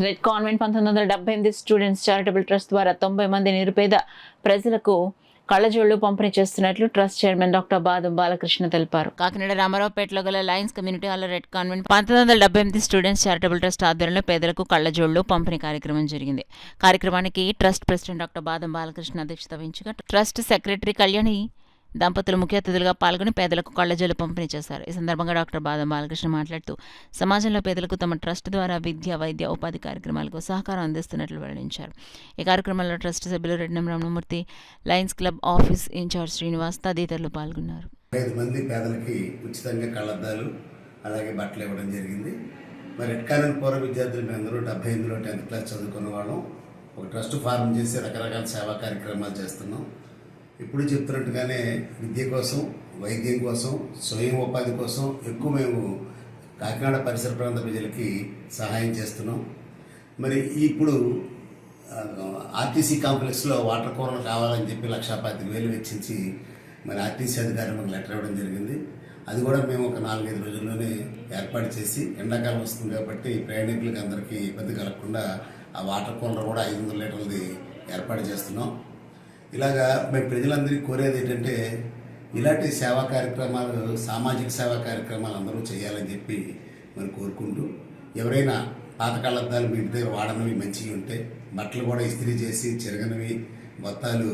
Red convent 1978 students charitable trust ద్వారా 90 మంది నిరుపేద ప్రజలకు కళ్ళజోళ్లు పంపిణీ చేస్తున్నట్లు ట్రస్ట్ చైర్మన్ డాక్టర్ బాదం బాలకృష్ణ తెలిపారు. కాకినాడ రామారావుపేటలో గల Lions community hall red convent 1978 students charitable trust ఆధ్వర్యంలో పేదలకు కళ్ళజోళ్లు పంపిణీ కార్యక్రమం జరిగింది. కార్యక్రమానికి ట్రస్ట్ ప్రెసిడెంట్ డాక్టర్ బాదం బాలకృష్ణ అధ్యక్షత వహించగా ట్రస్ట్ సెక్రటరీ కళ్యాణి దంపతులు ముఖ్య అతిథులుగా పాల్గొని పేదలకు కళ్ళజోళ్లు పంపిణీ చేశారు. ఈ సందర్భంగా డాక్టర్ బాదం బాలకృష్ణ మాట్లాడుతూ సమాజంలో పేదలకు తమ ట్రస్ట్ ద్వారా విద్య, వైద్య, ఉపాధి కార్యక్రమాలకు సహకారం అందిస్తున్నట్లు వెల్లడించారు. ఈ కార్యక్రమంలో ట్రస్ట్ సభ్యులు Rednam Ramanamurthy, Lions club office incharge Srinivas తదితరులు పాల్గొన్నారు. 5 మంది పేదలకి ఉచితంగా కళ్ళద్దాలు అలాగే బట్టలు ఇవ్వడం జరిగింది. మరి రెడ్ కాన్వెంట్ పూర్వ విద్యార్థులు మేమందరూ 78లో 10th క్లాస్ చదువుకున్న వాళ్ళం. ఒక ట్రస్ట్ ఫార్మ్ చేసి రకరకాల సేవా కార్యక్రమాలు చేస్తున్నాం. ఇప్పుడు చెప్తున్నట్టుగానే విద్య కోసం, వైద్యం కోసం, స్వయం ఉపాధి కోసం ఎక్కువ మేము కాకినాడ పరిసర ప్రాంత ప్రజలకి సహాయం చేస్తున్నాం. మరి ఇప్పుడు ఆర్టీసీ కాంప్లెక్స్లో వాటర్ కూలర్ కావాలని చెప్పి 1,25,000 వెచ్చించి మరి ఆర్టీసీ అధికారులు మాకు లెటర్ ఇవ్వడం జరిగింది. అది కూడా మేము ఒక 4-5 రోజుల్లోనే ఏర్పాటు చేసి, ఎండాకాలం వస్తుంది కాబట్టి ప్రయాణికులకి అందరికీ ఇబ్బంది కలగకుండా ఆ వాటర్ కూలర్ కూడా 500 లీటర్లది ఏర్పాటు చేస్తున్నాం. ఇలాగా మేము ప్రజలందరికీ కోరేది ఏంటంటే, ఇలాంటి సేవా కార్యక్రమాలు, సామాజిక సేవా కార్యక్రమాలు అందరూ చేయాలని చెప్పి మరి కోరుకుంటూ, ఎవరైనా పాత కళ్ళద్దాలు మీ ఇంటి దగ్గర వాడనవి మంచిగా ఉంటే, బట్టలు కూడా ఇస్త్రీ చేసి చెరగనివి బత్తాలు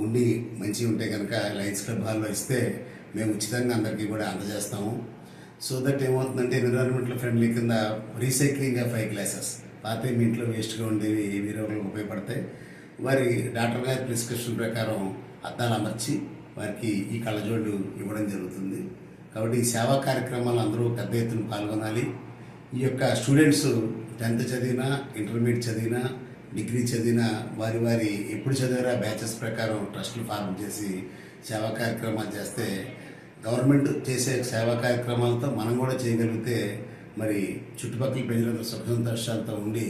ఉండి మంచిగా ఉంటే కనుక లయన్స్ క్లబ్ హాల్లో ఇస్తే మేము ఉచితంగా అందరికీ కూడా అందజేస్తాము. సో దట్ ఏమవుతుందంటే ఎన్విరాన్మెంటల్ ఫ్రెండ్లీ కింద రీసైక్లింగ్ ఆఫ్ 5 గ్లాసెస్ పాత మీ ఇంట్లో వేస్ట్గా ఉండేవి వేరే వాళ్ళకి ఉపయోగపడతాయి. వారి డాక్టర్ గారి ప్రిస్క్రిప్షన్ ప్రకారం అద్దాలు అమర్చి వారికి ఈ కళ్ళజోళ్ళు ఇవ్వడం జరుగుతుంది. కాబట్టి ఈ సేవా కార్యక్రమాలు అందరూ పెద్ద ఎత్తున పాల్గొనాలి. ఈ యొక్క స్టూడెంట్స్ 10th చదివినా, ఇంటర్మీడియట్ చదివినా, డిగ్రీ చదివినా వారి ఎప్పుడు చదివారా బ్యాచెస్ ప్రకారం ట్రస్టులు ఫార్మ్ చేసి సేవా కార్యక్రమాలు చేస్తే, గవర్నమెంట్ చేసే సేవా కార్యక్రమాలతో మనం కూడా చేయగలిగితే మరి చుట్టుపక్కల ప్రజలందరూ సుఖ సంతోషాలతో ఉండి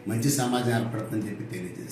మంచి సమాజం ఏర్పడుతుందని చెప్పి తెలియజేస్తుంది.